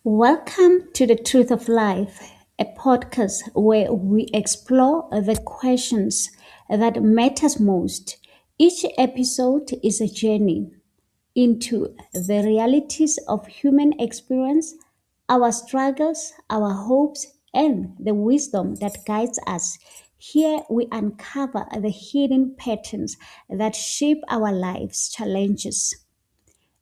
Welcome to The Truth of Life, a podcast where we explore the questions that matters most. Each episode is a journey into the realities of human experience, our struggles, our hopes, and the wisdom that guides us. Here we uncover the hidden patterns that shape our lives' challenges,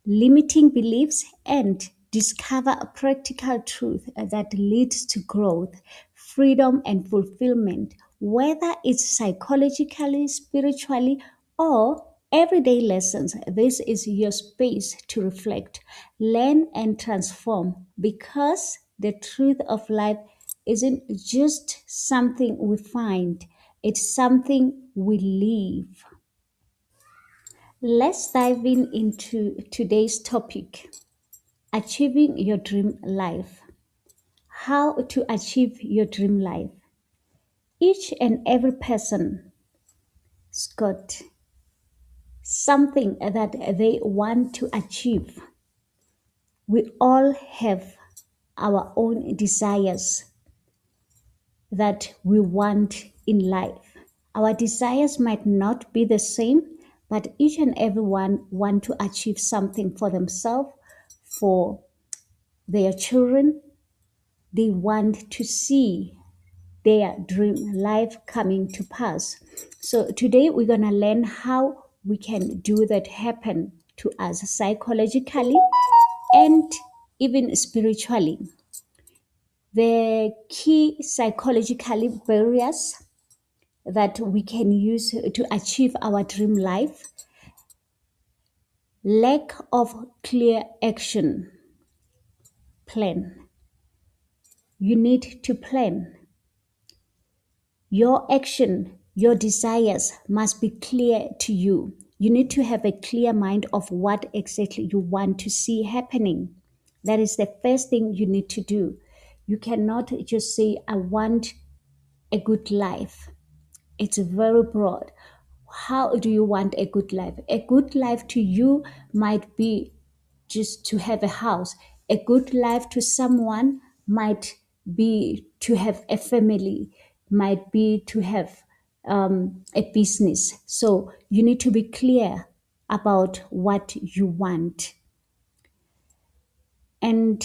limiting beliefs, and discover a practical truth that leads to growth, freedom, and fulfillment, whether it's psychologically, spiritually, or everyday lessons. This is your space to reflect, learn, and transform because the truth of life isn't just something we find, it's something we live. Let's dive into today's topic: achieving your dream life. How to achieve your dream life. Each and every person's got something that they want to achieve. We all have our own desires that we want in life. Our desires might not be the same, but each and every one want to achieve something for themselves, for their children. They want to see their dream life coming to pass. So today we're going to learn how we can do that happen to us psychologically and even spiritually. The key psychologically barriers that we can use to achieve our dream life: lack of clear action plan. You need to plan. Your action, your desires must be clear to you. You need to have a clear mind of what exactly you want to see happening. That is the first thing you need to do. You cannot just say, I want a good life. It's very broad. How do you want a good life? A good life to you might be just to have a house. A good life to someone might be to have a family, might be to have a business. So you need to be clear about what you want and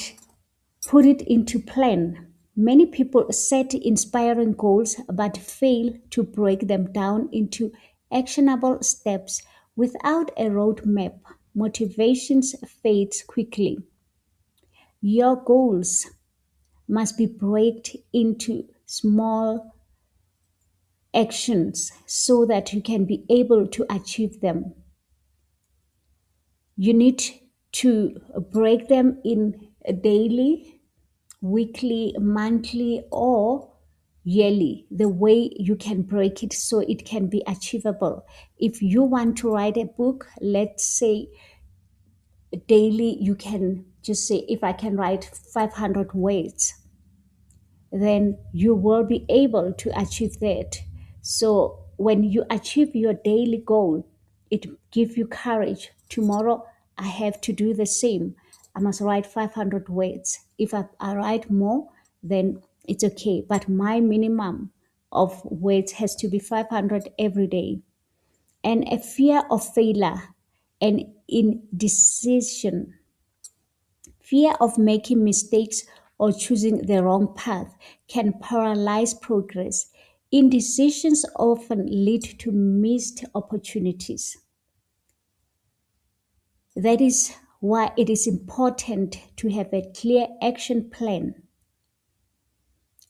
put it into plan. Many people set inspiring goals but fail to break them down into actionable steps. Without a roadmap, motivations fades quickly. Your goals must be broken into small actions so that you can be able to achieve them. You need to break them in daily, weekly, monthly, or yearly, the way you can break it so it can be achievable. If you want to write a book, let's say daily, you can just say, if I can write 500 words, then you will be able to achieve that. So when you achieve your daily goal, it gives you courage. Tomorrow, I have to do the same. I must write 500 words. If I write more, then it's okay. But my minimum of words has to be 500 every day. And a fear of failure and indecision, fear of making mistakes or choosing the wrong path can paralyze progress. Indecisions often lead to missed opportunities. That is why it is important to have a clear action plan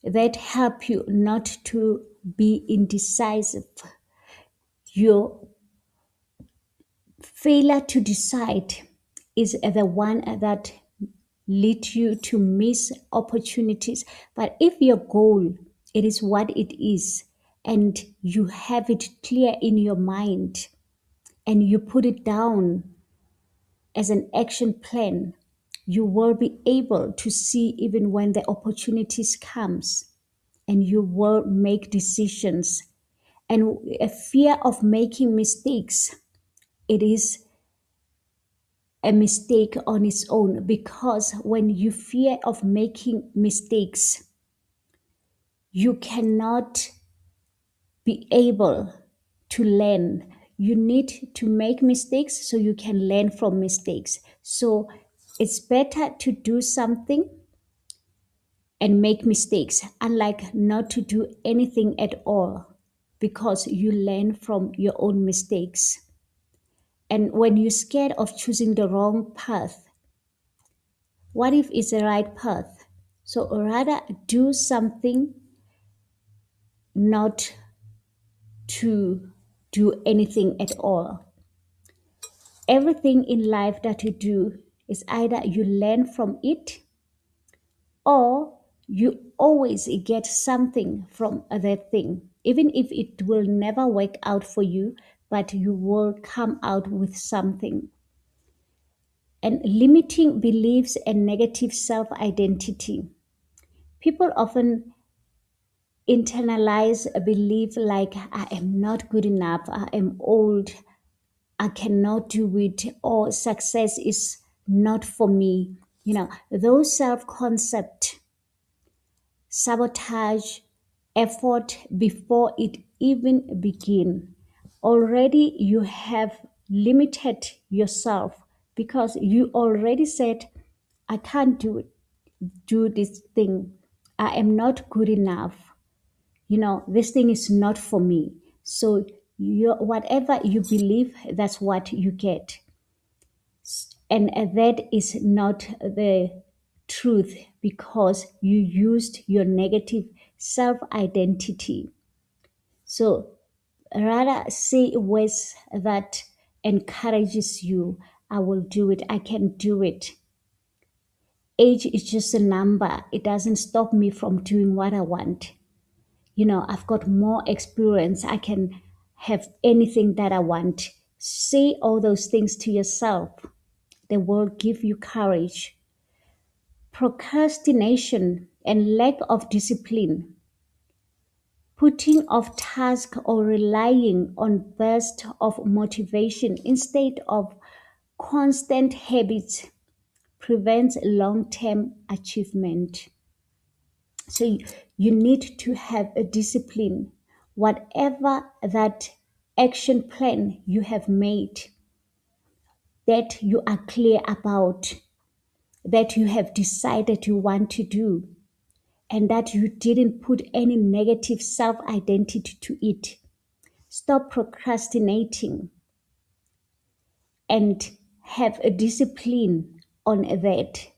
that help you not to be indecisive. Your failure to decide is the one that lead you to miss opportunities. But if your goal, it is what it is, and you have it clear in your mind and you put it down as an action plan, you will be able to see even when the opportunities comes, and you will make decisions. And a fear of making mistakes, it is a mistake on its own, because when you fear of making mistakes, you cannot be able to learn. You need to make mistakes so you can learn from mistakes. So it's better to do something and make mistakes, unlike not to do anything at all, because you learn from your own mistakes. And when you're scared of choosing the wrong path, what if it's the right path? So rather do something, not to do anything at all. Everything in life that you do is either you learn from it, or you always get something from that thing, even if it will never work out for you, but you will come out with something. And limiting beliefs and negative self identity. People often internalize a belief like, I am not good enough, I am old, I cannot do it, or success is not for me. Those self concept sabotage effort before it even begin. Already you have limited yourself, because you already said, I can't do this thing. I am not good enough. This thing is not for me. So whatever you believe, that's what you get. And that is not the truth, because you used your negative self identity. So rather say words that encourages you. I will do it. I can do it. Age is just a number. It doesn't stop me from doing what I want. I've got more experience. I can have anything that I want. Say all those things to yourself. They will give you courage. Procrastination and lack of discipline, putting off task or relying on bursts of motivation instead of constant habits, prevents long-term achievement. So you need to have a discipline. Whatever that action plan you have made, that you are clear about, that you have decided you want to do, and that you didn't put any negative self identity to it. Stop procrastinating and have a discipline on that.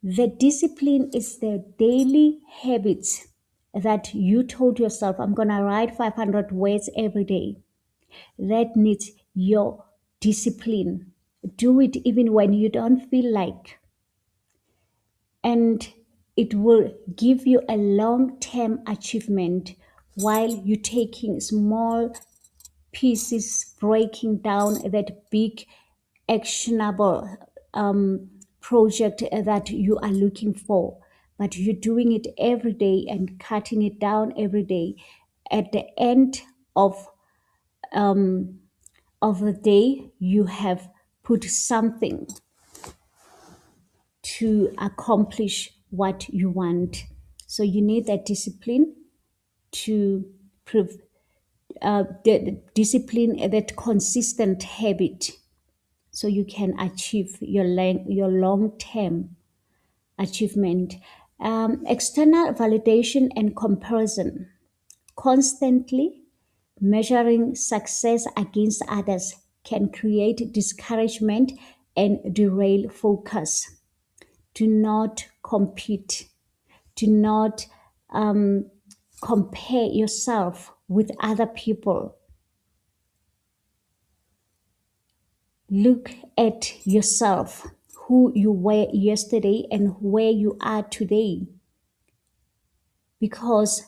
The discipline is the daily habits that you told yourself, I'm going to write 500 words every day. That needs your discipline. Do it even when you don't feel like. And it will give you a long-term achievement, while you're taking small pieces, breaking down that big actionable project that you are looking for. But you're doing it every day and cutting it down every day. At the end of the day, you have put something to accomplish what you want. So you need that discipline to prove the discipline, that consistent habit, so you can achieve your long-term achievement. External validation and comparison, constantly measuring success against others, can create discouragement and derail focus. Do not compete. Do not compare yourself with other people. Look at yourself, who you were yesterday and where you are today. Because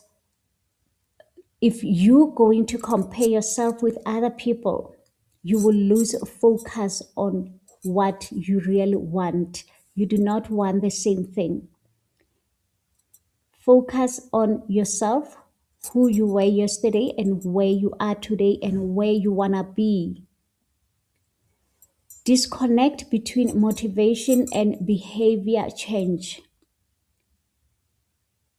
if you're going to compare yourself with other people, you will lose focus on what you really want. You do not want the same thing. Focus on yourself, who you were yesterday and where you are today and where you want to be. Disconnect between motivation and behavior change.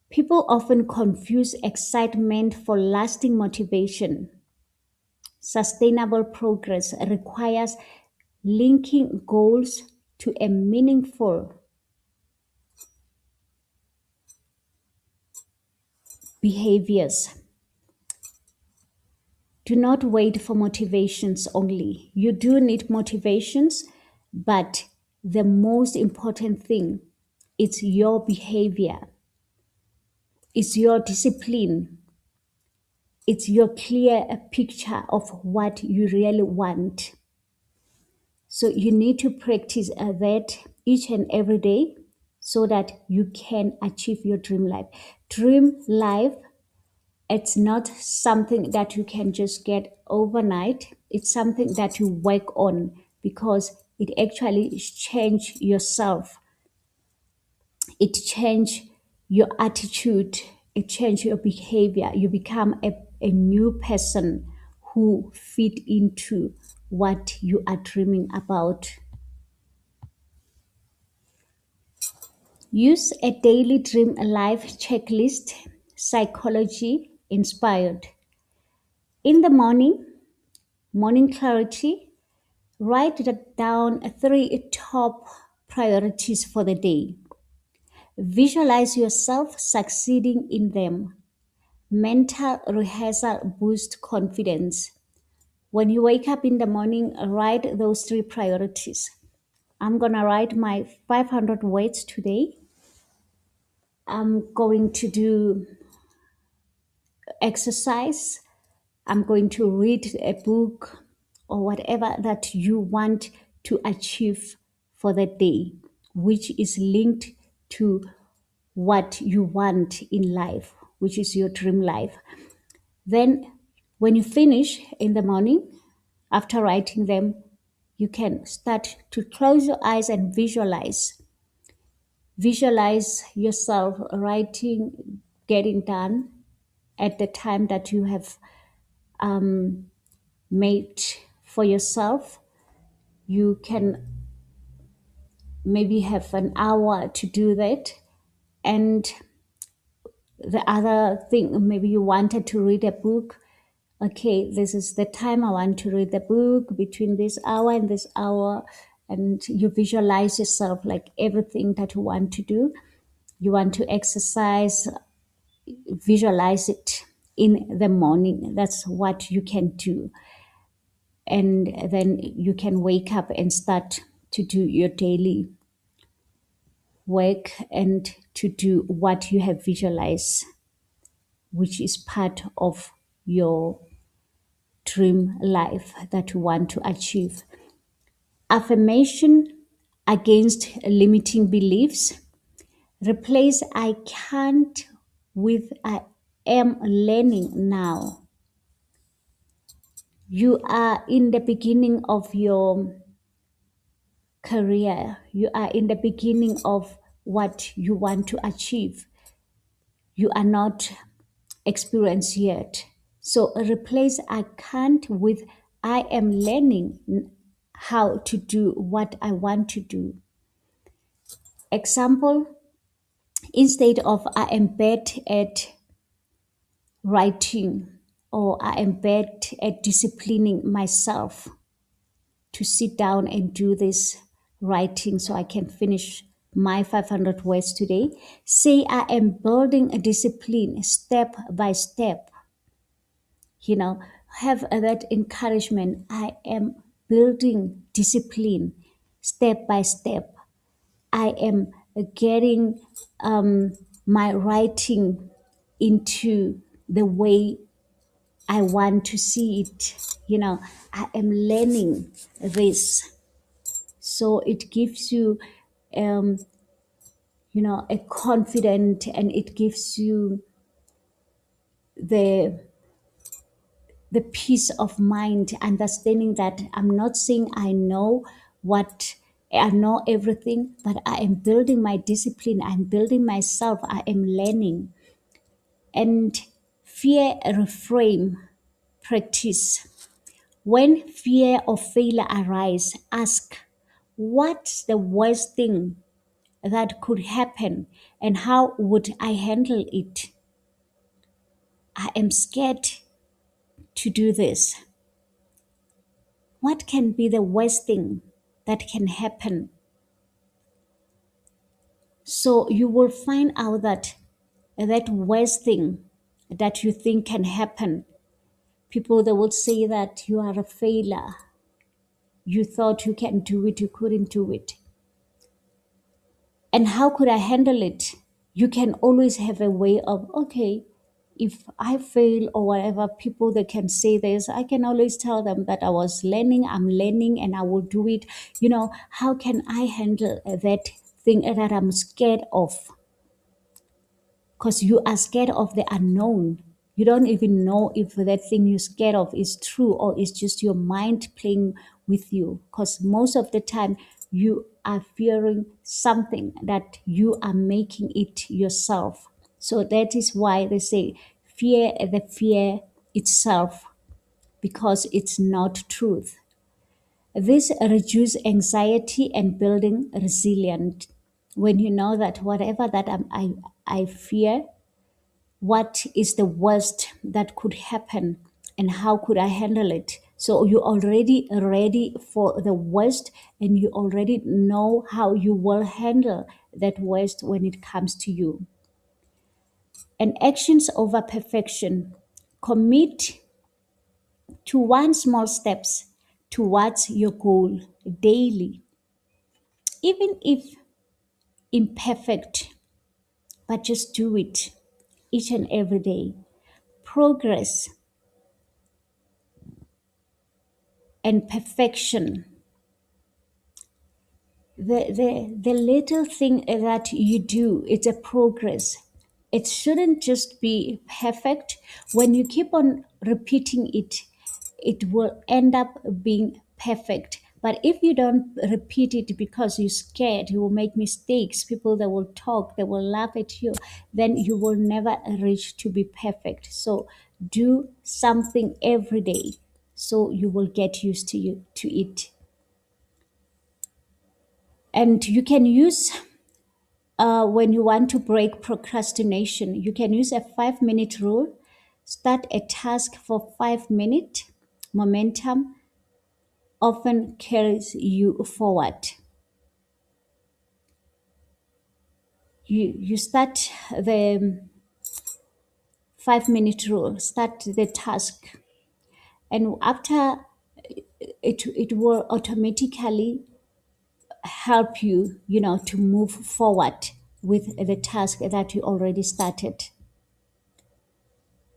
People often confuse excitement for lasting motivation. Sustainable progress requires linking goals to a meaningful behaviors. Do not wait for motivations only. You do need motivations, but the most important thing is your behavior, it's your discipline, it's your clear picture of what you really want. So you need to practice that each and every day so that you can achieve your dream life. Dream life, it's not something that you can just get overnight. It's something that you work on because it actually change yourself. It change your attitude. It change your behavior. You become a new person who fit into what you are dreaming about. Use a daily dream life checklist, psychology inspired. In the morning clarity, write down three top priorities for the day. Visualize yourself succeeding in them. Mental rehearsal boosts confidence. When you wake up in the morning, write those three priorities. I'm going to write my 500 words today. I'm going to do exercise. I'm going to read a book or whatever that you want to achieve for the day, which is linked to what you want in life, which is your dream life. Then, when you finish in the morning, after writing them, you can start to close your eyes and visualize. Visualize yourself writing, getting done at the time that you have made for yourself. You can maybe have an hour to do that. And the other thing, maybe you wanted to read a book. Okay, this is the time I want to read the book between this hour and this hour. And you visualize yourself like everything that you want to do. You want to exercise, visualize it in the morning. That's what you can do. And then you can wake up and start to do your daily work and to do what you have visualized, which is part of your dream life that you want to achieve. Affirmation against limiting beliefs. Replace I can't with I am learning now. You are in the beginning of your career, you are in the beginning of what you want to achieve. You are not experienced yet. So replace I can't with I am learning how to do what I want to do. Example, instead of I am bad at writing or I am bad at disciplining myself to sit down and do this writing so I can finish my 500 words today. Say, I am building a discipline step by step. You know, have that encouragement. I am building discipline step by step. I am getting my writing into the way I want to see it. You know, I am learning this. So it gives you, um, a confident, and it gives you the the peace of mind, understanding that I'm not saying I know everything, but I am building my discipline. I'm building myself. I am learning. And fear reframe practice. When fear or failure arise, ask, what's the worst thing that could happen and how would I handle it? I am scared to do this. What can be the worst thing that can happen? So you will find out that that worst thing that you think can happen, people they will say that you are a failure. You thought you can do it, you couldn't do it. And how could I handle it? You can always have a way of, okay, if I fail or whatever, people they can say this, I can always tell them that I'm learning and I will do it. How can I handle that thing that I'm scared of? Because you are scared of the unknown. You don't even know if that thing you're scared of is true or is just your mind playing with you. Because most of the time, you are fearing something that you are making it yourself. So that is why they say fear the fear itself, because it's not truth. This reduces anxiety and building resilience. When you know that whatever that I fear, what is the worst that could happen and how could I handle it? So you already ready for the worst and you already know how you will handle that worst when it comes to you. And actions over perfection. Commit to one small steps towards your goal daily, even if imperfect, but just do it each and every day. Progress and perfection, the little thing that you do, it's a progress. It shouldn't just be perfect. When you keep on repeating it, it will end up being perfect. But if you don't repeat it because you're scared you will make mistakes, people that will talk, they will laugh at you, then you will never reach to be perfect. So do something every day so you will get used to it. And you can use, when you want to break procrastination, you can use a 5 minute rule. Start a task for 5 minutes. Momentum often carries you forward. You start the 5 minute rule, start the task, and after it will automatically help you, to move forward with the task that you already started.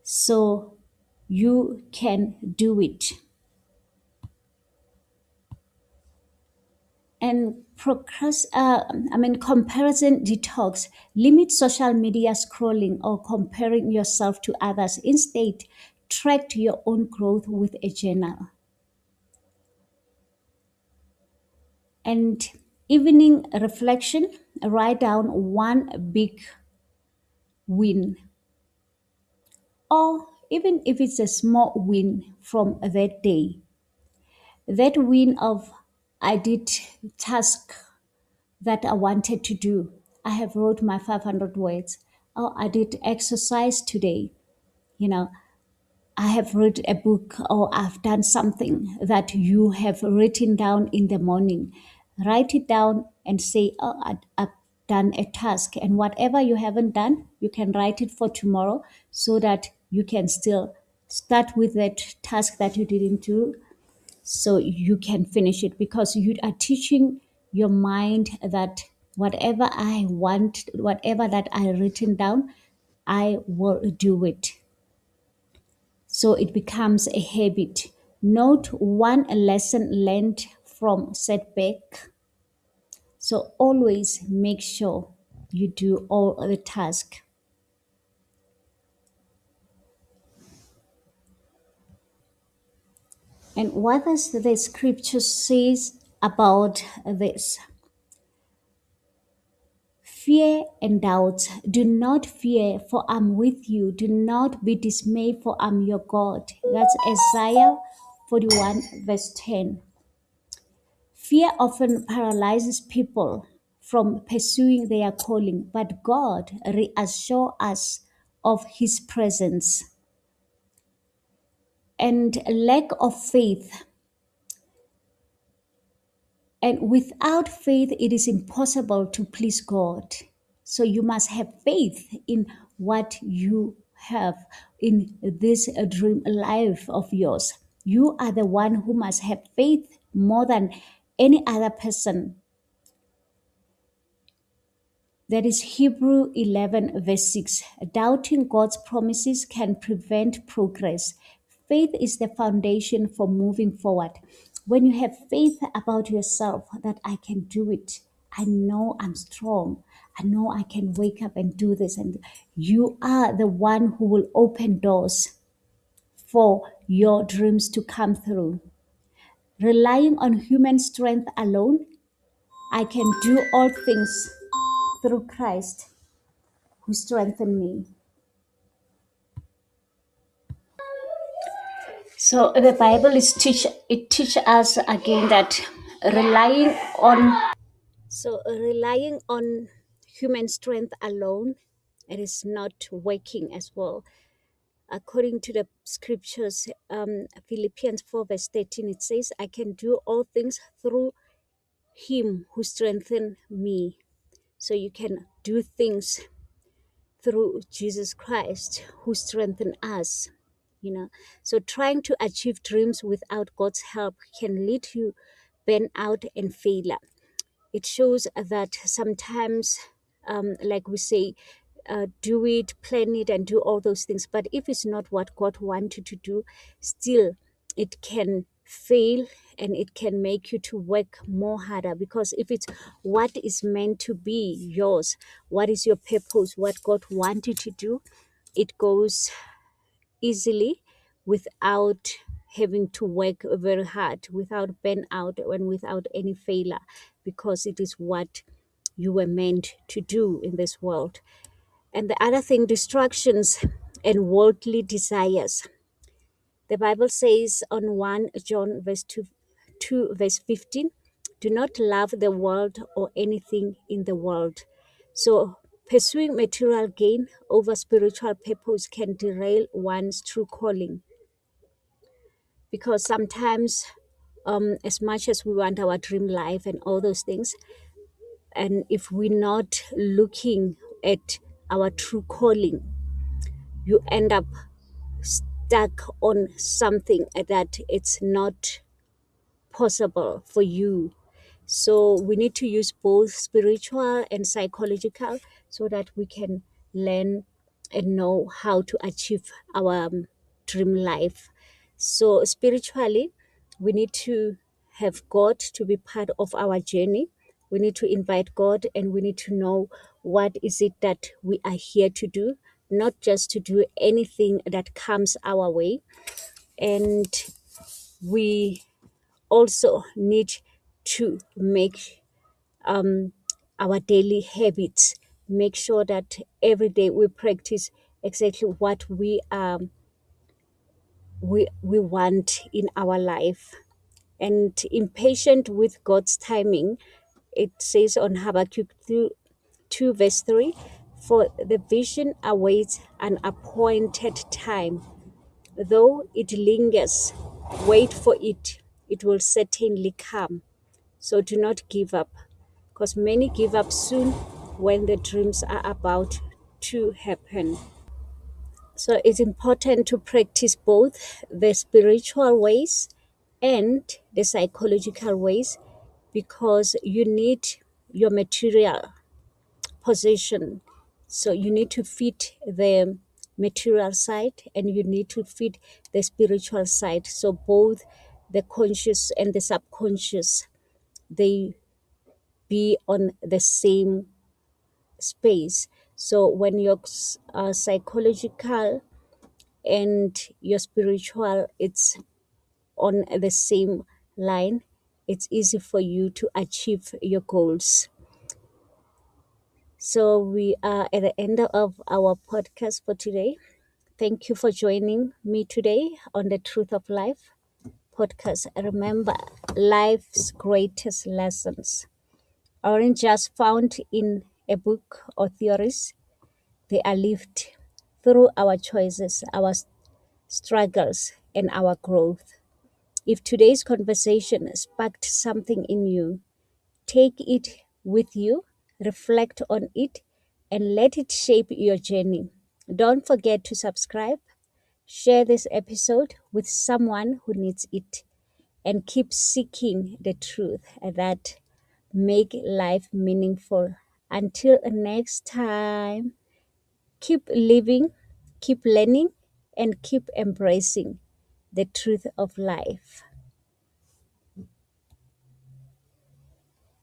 So you can do it. And comparison detox. Limit social media scrolling or comparing yourself to others. Instead, track your own growth with a journal. And evening reflection. Write down one big win, or even if it's a small win from that day. That win of, I did task that I wanted to do. I have wrote my 500 words. Oh, I did exercise today. You know, I have read a book or I've done something that you have written down in the morning. Write it down and say, oh, I've done a task. And whatever you haven't done, you can write it for tomorrow so that you can still start with that task that you didn't do so you can finish it, because you are teaching your mind that whatever I want, whatever that I written down, I will do it. So it becomes a habit. Note one lesson learned from setback. So always make sure you do all the task. And what does the scripture says about this? Fear and doubt. Do not fear, for I'm with you. Do not be dismayed, for I'm your God. That's Isaiah 41, verse 10. Fear often paralyzes people from pursuing their calling, but God reassures us of His presence. And lack of faith. And without faith, it is impossible to please God. So you must have faith in what you have in this dream life of yours. You are the one who must have faith more than any other person. That is Hebrew 11, verse 6. Doubting God's promises can prevent progress. Faith is the foundation for moving forward. When you have faith about yourself that I can do it, I know I'm strong, I know I can wake up and do this, and you are the one who will open doors for your dreams to come through. Relying on human strength alone, I can do all things through Christ who strengthened me. So the Bible is teach us again that relying on relying on human strength alone, it is not working as well. According to the scriptures, Philippians 4 verse 13, it says, I can do all things through him who strengthened me. So you can do things through Jesus Christ who strengthened us. So trying to achieve dreams without God's help can lead to burnout and failure. It shows that sometimes, like we say, do it, plan it, and do all those things. But if it's not what God wanted to do, still it can fail, and it can make you to work more harder. Because if it's what is meant to be yours, what is your purpose, what God wanted to do, it goes easily without having to work very hard, without burnout, and without any failure, because it is what you were meant to do in this world. And the other thing, distractions and worldly desires. The Bible says on 1 John verse 2 verse 15, do not love the world or anything in the world. So pursuing material gain over spiritual purpose can derail one's true calling. Because sometimes, as much as we want our dream life and all those things, and if we're not looking at our true calling, you end up stuck on something that it's not possible for you. So we need to use both spiritual and psychological so that we can learn and know how to achieve our dream life. So spiritually, we need to have God to be part of our journey. We need to invite God, and we need to know what is it that we are here to do, not just to do anything that comes our way. And we also need to make our daily habits, make sure that every day we practice exactly what we want in our life. And impatient with God's timing, it says on Habakkuk 2 verse 3, for the vision awaits an appointed time. Though it lingers, wait for it. It will certainly come. So do not give up, because many give up soon when the dreams are about to happen. So it's important to practice both the spiritual ways and the psychological ways, because you need your material possession. So you need to feed the material side, and you need to feed the spiritual side. So both the conscious and the subconscious, they be on the same space. So when your psychological and your spiritual, it's on the same line, it's easy for you to achieve your goals. So we are at the end of our podcast for today. Thank you for joining me today on the Truth of Life. podcast, remember life's greatest lessons aren't just found in a book or theories, they are lived through our choices, our struggles, and our growth. If today's conversation sparked something in you, take it with you, reflect on it, and let it shape your journey. Don't forget to subscribe, share this episode with someone who needs it, and keep seeking the truth that make life meaningful. Until next time, keep living, keep learning, and keep embracing the truth of life.